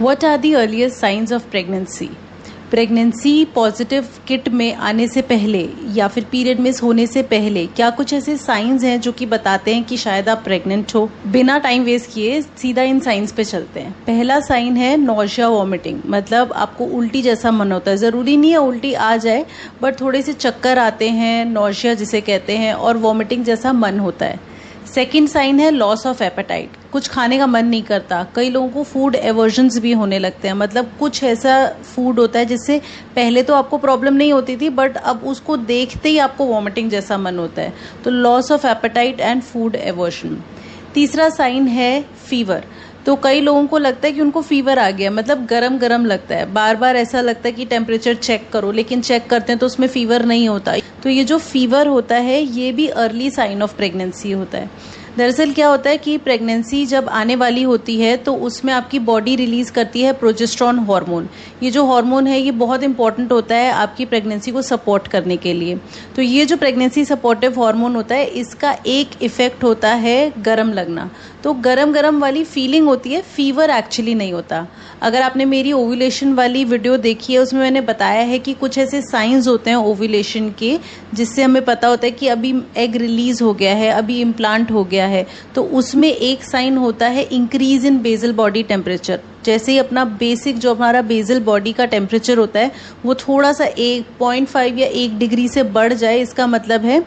What are the earliest signs of pregnancy? Pregnancy positive kit में आने से पहले या फिर पीरियड मिस होने से पहले क्या कुछ ऐसे साइंस हैं जो कि बताते हैं कि शायद आप प्रेग्नेंट हो? बिना टाइम वेस्ट किए सीधा इन साइंस पे चलते हैं। पहला साइन है नॉजिया वॉमिटिंग, मतलब आपको उल्टी जैसा मन होता है। ज़रूरी नहीं है उल्टी आ जाए, बट थोड़े से चक्कर आते हैं, नॉजिया जिसे कहते हैं, और वॉमिटिंग जैसा मन होता है। सेकेंड साइन है लॉस ऑफ एपेटाइट, कुछ खाने का मन नहीं करता। कई लोगों को फूड एवर्जन्स भी होने लगते हैं, मतलब कुछ ऐसा फूड होता है जिससे पहले तो आपको प्रॉब्लम नहीं होती थी, बट अब उसको देखते ही आपको वॉमिटिंग जैसा मन होता है। तो loss of appetite and food aversion. तीसरा साइन है फीवर। तो कई लोगों को लगता है कि उनको फीवर आ गया, मतलब गरम गरम लगता है, बार बार ऐसा लगता है कि टेम्परेचर चेक करो, लेकिन चेक करते हैं तो उसमें फीवर नहीं होता। तो ये जो फीवर होता है ये भी अर्ली साइन ऑफ प्रेगनेंसी होता है। दरअसल क्या होता है कि प्रेगनेंसी जब आने वाली होती है तो उसमें आपकी बॉडी रिलीज करती है प्रोजेस्टेरॉन हार्मोन। ये जो हार्मोन है ये बहुत इंपॉर्टेंट होता है आपकी प्रेगनेंसी को सपोर्ट करने के लिए। तो ये जो प्रेगनेंसी सपोर्टिव हार्मोन होता है इसका एक इफेक्ट होता है गरम लगना। तो गरम गरम वाली फीलिंग होती है, फीवर एक्चुअली नहीं होता। अगर आपने मेरी ओव्यूलेशन वाली वीडियो देखी है उसमें मैंने बताया है कि कुछ ऐसे साइंस होते हैं ओव्यूलेशन के जिससे हमें पता होता है कि अभी एग रिलीज हो गया है, अभी इम्प्लांट हो गया है। तो उसमें एक साइन होता है increase in basal body temperature. जैसे ही अपना बेसिक जो हमारा बेसल बॉडी का टेम्परेचर होता है वो थोड़ा सा 1.5 या 1 डिग्री से बढ़ जाए, इसका मतलब है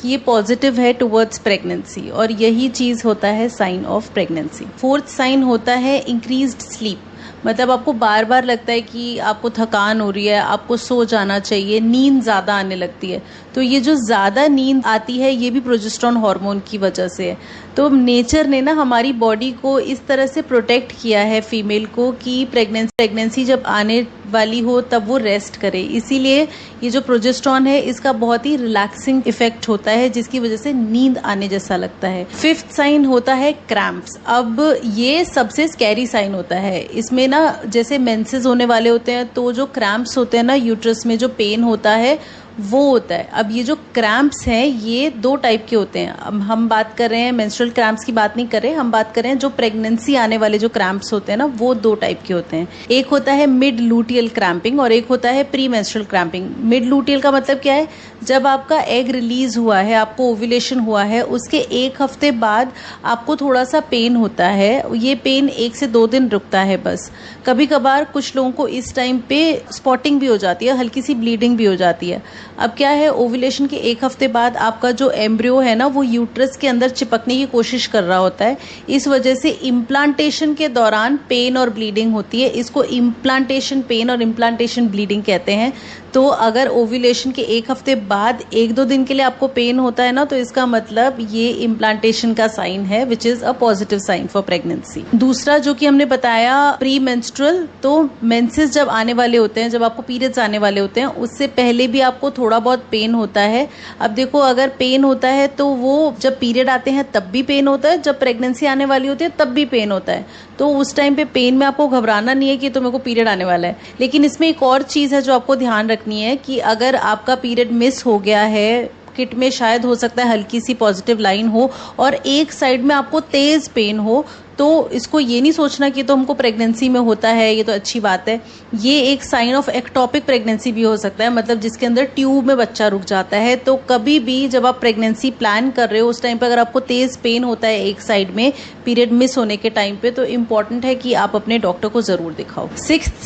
कि ये पॉजिटिव है टुवर्ड्स प्रेगनेंसी, और यही चीज होता है sign of pregnancy. Fourth sign होता है इंक्रीज्ड स्लीप, मतलब आपको बार बार लगता है कि आपको थकान हो रही है, आपको सो जाना चाहिए, नींद ज़्यादा आने लगती है। तो ये जो ज़्यादा नींद आती है ये भी प्रोजेस्टेरॉन हार्मोन की वजह से है। तो नेचर ने ना हमारी बॉडी को इस तरह से प्रोटेक्ट किया है फीमेल को कि प्रेगनेंसी जब आने वाली हो तब वो रेस्ट करे। इसीलिए ये जो प्रोजेस्टेरॉन है इसका बहुत ही रिलैक्सिंग इफेक्ट होता है जिसकी वजह से नींद आने जैसा लगता है। फिफ्थ साइन होता है क्रैम्प्स। अब ये सबसे स्कैरी साइन होता है। इसमें ना जैसे मेंसेस होने वाले होते हैं तो जो क्रैम्प्स होते हैं ना, यूट्रस में जो पेन होता है वो होता है। अब ये जो क्रैम्प्स हैं ये 2 टाइप के होते हैं। अब हम बात कर रहे हैं मेंस्ट्रुअल क्रैम्प्स की बात नहीं कर रहे, हम बात कर रहे हैं जो प्रेगनेंसी आने वाले जो क्रैम्प्स होते हैं ना वो 2 टाइप के होते हैं। एक होता है मिड लूटियल क्रैम्पिंग और एक होता है pre menstrual cramping. Mid luteal का मतलब क्या है, जब आपका एग रिलीज हुआ है, आपको ओव्यूलेशन हुआ है, उसके 1 हफ्ते बाद आपको थोड़ा सा पेन होता है। ये पेन 1 से 2 दिन रुकता है बस। कभी कभार कुछ लोगों को इस टाइम पे स्पॉटिंग भी हो जाती है, हल्की सी ब्लीडिंग भी हो जाती है। अब क्या है, ओव्यूलेशन के 1 हफ्ते बाद आपका जो एम्ब्रियो है ना वो यूट्रस के अंदर चिपकने की कोशिश कर रहा होता है। इस वजह से इम्प्लांटेशन के दौरान पेन और ब्लीडिंग होती है। इसको इम्प्लांटेशन पेन और इम्प्लांटेशन ब्लीडिंग कहते हैं। तो अगर ओव्यूलेशन के 1 हफ्ते बाद 1-2 दिन के लिए आपको पेन होता है ना, तो इसका मतलब ये इम्प्लांटेशन का साइन है, which is a positive sign for pregnancy. दूसरा जो कि हमने बताया प्री मेंस्ट्रुअल, तो मेंसेस जब आने वाले होते हैं, जब आपको पीरियड्स आने वाले होते हैं उससे पहले भी आपको थोड़ा बहुत पेन होता है। अब देखो, अगर पेन होता है तो वो जब पीरियड आते हैं तब भी पेन होता है, जब प्रेगनेंसी आने वाली होती है तब भी पेन होता है। तो उस टाइम पे पेन में आपको घबराना नहीं है कि तो मेरे को पीरियड आने वाला है। लेकिन इसमें एक और चीज है जो आपको ध्यान रखनी है कि अगर आपका पीरियड मिस हो गया है, किट में शायद हो सकता है हल्की सी पॉजिटिव लाइन हो और एक साइड में आपको तेज पेन हो, तो इसको ये नहीं सोचना कि तो हमको प्रेगनेंसी में होता है, ये तो अच्छी बात है। ये एक साइन ऑफ एक्टोपिक प्रेगनेंसी भी हो सकता है, मतलब जिसके अंदर ट्यूब में बच्चा रुक जाता है। तो कभी भी जब आप प्रेगनेंसी प्लान कर रहे हो उस टाइम पे अगर आपको तेज पेन होता है एक साइड में पीरियड मिस होने के टाइम पे, तो इम्पॉर्टेंट है कि आप अपने डॉक्टर को जरूर दिखाओ। सिक्स्थ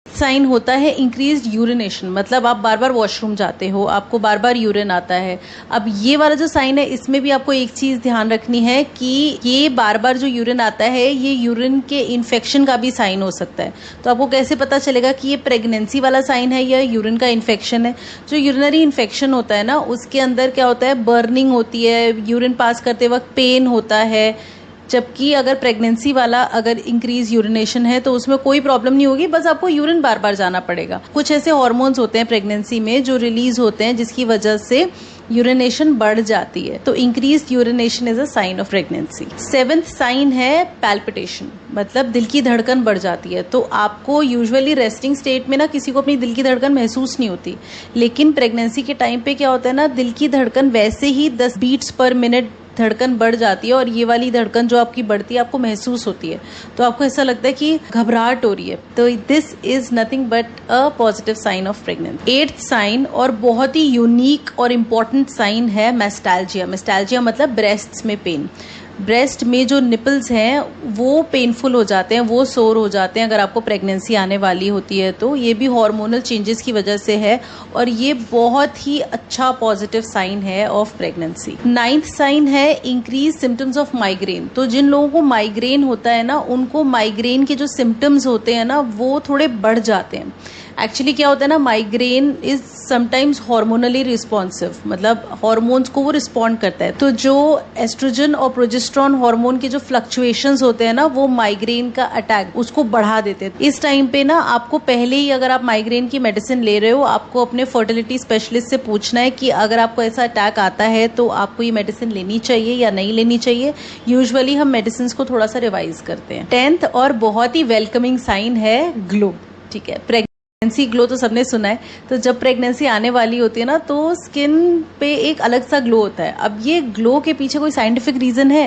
साइन होता है इंक्रीज्ड यूरिनेशन, मतलब आप बार बार वॉशरूम जाते हो, आपको बार बार यूरिन आता है। अब ये वाला जो साइन है इसमें भी आपको एक चीज ध्यान रखनी है कि ये बार बार जो यूरिन आता है ये यूरिन के इन्फेक्शन का भी साइन हो सकता है। तो आपको कैसे पता चलेगा कि ये प्रेगनेंसी वाला साइन है या यूरिन का इन्फेक्शन है? जो यूरिनरी इन्फेक्शन होता है ना उसके अंदर क्या होता है, बर्निंग होती है, यूरिन पास करते वक्त पेन होता है। जबकि अगर प्रेगनेंसी वाला अगर इंक्रीज यूरिनेशन है तो उसमें कोई प्रॉब्लम नहीं होगी, बस आपको यूरिन बार बार जाना पड़ेगा। कुछ ऐसे हार्मोन्स होते हैं प्रेगनेंसी में जो रिलीज होते हैं जिसकी वजह से यूरिनेशन बढ़ जाती है। तो increase urination is a sign of pregnancy. 7th sign है पैल्पिटेशन, मतलब दिल की धड़कन बढ़ जाती है। तो आपको यूजुअली रेस्टिंग स्टेट में ना किसी को अपनी दिल की धड़कन महसूस नहीं होती, लेकिन प्रेगनेंसी के टाइम पे क्या होता है ना, दिल की धड़कन वैसे ही 10 बीट्स पर मिनट धड़कन बढ़ जाती है और ये वाली धड़कन जो आपकी बढ़ती है आपको महसूस होती है, तो आपको ऐसा लगता है कि घबराहट हो रही है, तो this is nothing but a positive sign of pregnancy. 8th sign और बहुत ही यूनिक और इम्पॉर्टेंट साइन है मेस्टाल्जिया। मेस्टाल्जिया मतलब ब्रेस्ट्स में पेन। ब्रेस्ट में जो निपल्स हैं वो पेनफुल हो जाते हैं, वो सोर हो जाते हैं अगर आपको प्रेगनेंसी आने वाली होती है तो। ये भी हार्मोनल चेंजेस की वजह से है और ये बहुत ही अच्छा पॉजिटिव साइन है ऑफ प्रेगनेंसी। 9th साइन है इंक्रीज सिम्टम्स ऑफ माइग्रेन। तो जिन लोगों को माइग्रेन होता है ना, उनको माइग्रेन के जो सिम्टम्स होते हैं ना वो थोड़े बढ़ जाते हैं। एक्चुअली क्या होता है ना, माइग्रेन इज समटाइम्स हार्मोनली रिस्पॉन्सिव, मतलब हार्मोन्स को वो रिस्पॉन्ड करता है। तो जो एस्ट्रोजन और प्रोजेस्टेरॉन हार्मोन के जो फ्लक्चुएशंस होते हैं ना वो माइग्रेन का अटैक उसको बढ़ा देते हैं। इस टाइम पे ना आपको पहले ही, अगर आप माइग्रेन की मेडिसिन ले रहे हो, आपको अपने फर्टिलिटी स्पेशलिस्ट से पूछना है कि अगर आपको ऐसा अटैक आता है तो आपको ये मेडिसिन लेनी चाहिए या नहीं लेनी चाहिए। यूजुअली हम मेडिसिन को थोड़ा सा रिवाइज करते हैं। 10th और बहुत ही वेलकमिंग साइन है ग्लो। ठीक है, प्रेगनेंसी ग्लो तो सबने सुना है। तो जब प्रेगनेंसी आने वाली होती है ना तो स्किन पे एक अलग सा ग्लो होता है। अब ये ग्लो के पीछे कोई साइंटिफिक रीजन है?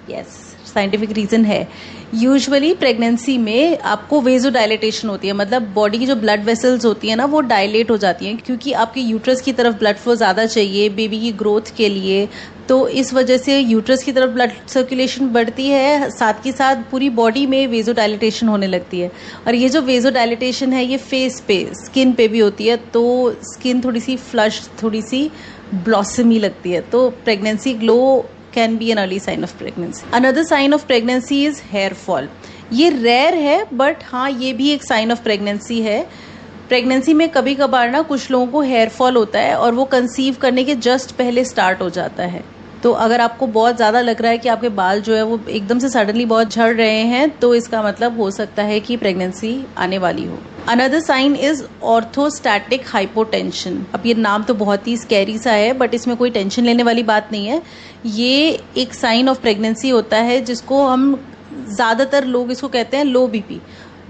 यस, साइंटिफिक रीजन है। यूजुअली प्रेगनेंसी में आपको वेजोडाइलेटेशन होती है, मतलब बॉडी की जो ब्लड वेसल्स होती है ना वो डायलेट हो जाती हैं, क्योंकि आपके यूट्रस की तरफ ब्लड फ्लो ज़्यादा चाहिए बेबी की ग्रोथ के लिए। तो इस वजह से यूट्रस की तरफ ब्लड सर्कुलेशन बढ़ती है, साथ के साथ पूरी बॉडी में वेजोडाइलेटेशन होने लगती है। और ये जो वेजोडाइलेटेशन है ये फेस पे, स्किन पे भी होती है, तो स्किन थोड़ी सी फ्लश, थोड़ी सी ब्लॉसमी लगती है। तो pregnancy glow can be an early sign of pregnancy. Another sign of pregnancy is hair fall. ये रेयर है बट हाँ ये भी एक साइन ऑफ प्रेगनेंसी है। प्रेगनेंसी में कभी कभार ना कुछ लोगों को हेयर फॉल होता है और वो कंसीव करने के जस्ट पहले स्टार्ट हो जाता है। तो अगर आपको बहुत ज़्यादा लग रहा है कि आपके बाल जो है वो एकदम से सडनली बहुत झड़ रहे हैं तो इसका मतलब हो सकता है कि प्रेगनेंसी आने वाली हो। Another sign is orthostatic hypotension. अब ये नाम तो बहुत ही स्कैरी सा है बट इसमें कोई टेंशन लेने वाली बात नहीं है। ये एक साइन ऑफ प्रेगनेंसी होता है जिसको हम, ज़्यादातर लोग इसको कहते हैं लो बीपी।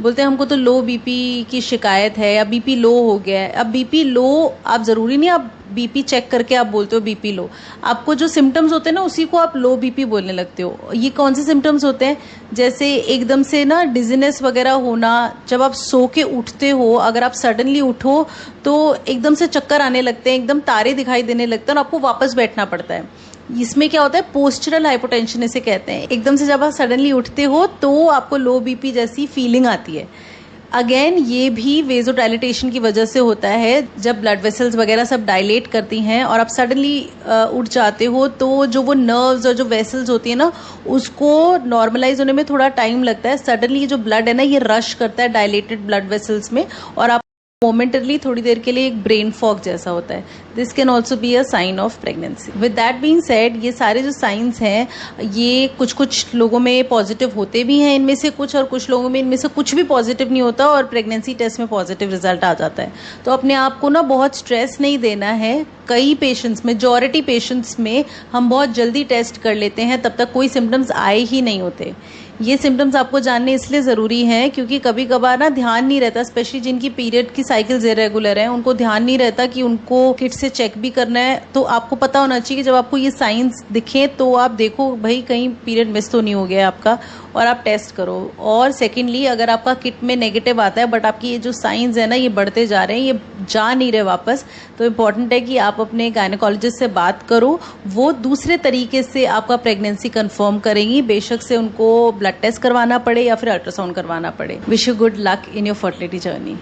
बोलते हैं हमको तो लो बीपी की शिकायत है या बीपी लो हो गया है। अब बीपी लो, आप ज़रूरी नहीं आप बीपी चेक करके आप बोलते हो बीपी लो, आपको जो सिम्टम्स होते हैं ना उसी को आप लो बीपी बोलने लगते हो। ये कौन से सिम्टम्स होते हैं? जैसे एकदम से ना डिजीनेस वगैरह होना, जब आप सो के उठते हो, अगर आप सडनली उठो तो एकदम से चक्कर आने लगते हैं, एकदम तारे दिखाई देने लगते हैं और आपको वापस बैठना पड़ता है। इसमें क्या होता है, पोस्चरल हाइपोटेंशन इसे कहते हैं। एकदम से जब आप सडनली उठते हो तो आपको लो बीपी जैसी फीलिंग आती है। अगेन ये भी वेजोडाइलेटेशन की वजह से होता है। जब ब्लड वेसल्स वगैरह सब डायलेट करती हैं और आप सडनली उठ जाते हो तो जो वो नर्व्स और जो वेसल्स होती है ना उसको नॉर्मलाइज होने में थोड़ा टाइम लगता है। सडनली जो ब्लड है ना ये रश करता है डायलेटेड ब्लड वेसल्स में और आप मोमेंटरली थोड़ी देर के लिए एक ब्रेन फॉग जैसा होता है। This can also be a sign of pregnancy. With that being said, ये सारे जो साइंस हैं ये कुछ कुछ लोगों में पॉजिटिव होते भी हैं इनमें से कुछ, और कुछ लोगों में इनमें से कुछ भी पॉजिटिव नहीं होता और प्रेगनेंसी टेस्ट में पॉजिटिव रिजल्ट आ जाता है। तो अपने आप को ना बहुत स्ट्रेस नहीं देना है। कई पेशेंट्स, मेजॉरिटी पेशेंट्स में हम बहुत जल्दी टेस्ट कर लेते हैं, तब तक कोई सिम्टम्स आए ही नहीं होते। ये सिम्टम्स आपको जानने इसलिए ज़रूरी हैं क्योंकि कभी कभार ना ध्यान नहीं रहता, स्पेशली जिनकी पीरियड की साइकिल्स इरेगुलर हैं, उनको ध्यान नहीं रहता कि उनको किट से चेक भी करना है। तो आपको पता होना चाहिए कि जब आपको ये साइंस दिखें तो आप देखो भाई कहीं पीरियड मिस तो नहीं हो गया आपका, और आप टेस्ट करो। और सेकेंडली, अगर आपका किट में नेगेटिव आता है बट आपकी ये जो साइंस है ना ये बढ़ते जा रहे हैं, ये जा नहीं रहे वापस, तो इम्पॉर्टेंट है कि आप अपने गायनेकोलॉजिस्ट से बात करो। वो दूसरे तरीके से आपका प्रेगनेंसी कंफर्म करेंगी, बेशक से उनको ब्लड टेस्ट करवाना पड़े या फिर अल्ट्रासाउंड करवाना पड़े। Wish you good luck in your fertility journey.